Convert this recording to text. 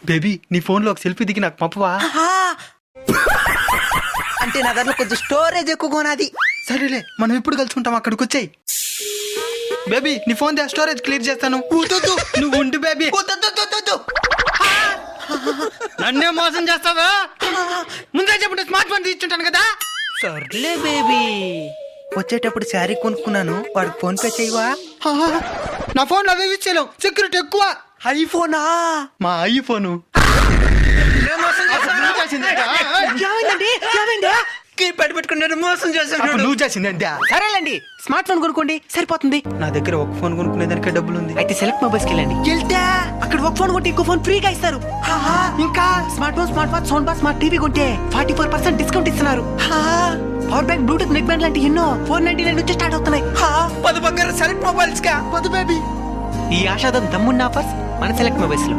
Baby నీ phone లో ఒక సెల్ఫీ దిగి నాకు పంపవా? అంటే నా దాంట్లో కొంచెం స్టోరేజ్ ఎక్కువ నాది. సరేలే, మనం ఎప్పుడు కలుసుకుంటాం, అక్కడికి వచ్చాయి. బేబీ నీ ఫోన్ దా, స్టోరేజ్ క్లియర్ చేస్తాను. నువ్వు ఉండు బేబీ. నన్నే మోసం చేస్తావా? ముందే చెప్పుంటే స్మార్ట్ ఫోన్ తీసుకుంటాను కదా. సర్లే బేబీ, వచ్చేటప్పుడు శారీ కొనుక్కున్నాను, వాడికి ఫోన్ పే చేయవా? నా ఫోన్ అవి ఇచ్చేయలేం, సెక్యూరిటీ ఎక్కువ. ఐఫోనా? మా ఐఫోను. పెట్టుకున్నాడు, మోసం చేశాడు. నువ్వు చేసిందంటే సరేలేండి, స్మార్ట్ ఫోన్ కొనుక్కోండి, సరిపోతుంది. నా దగ్గర ఒక ఫోన్ కొనుక్కునేదానికే డబ్బులు ఉంది. అయితే సెలెక్ట్ మొబైల్స్కి వెళ్ళండి. వెళ్తే అక్కడ ఒక ఫోన్ కొంటే ఇంకో ఫోన్ ఫ్రీగా ఇస్తారు. ఇంకా smart phone, smart watch, sound bar, smart TV కొంటే 44% డిస్కౌంట్ ఇస్తున్నారు. Power bank, Bluetooth neck band లాంటి ఎన్నో 499 నుంచి స్టార్ట్ అవుతున్నాయి. 10 బంగారు సెలెక్ట్ మొబైల్స్ కా. 10 బేబీ. ఈ ఆషాదం దమ్మున్న ఆఫర్స్ మన సెలెక్ట్ మొబైల్స్ లో.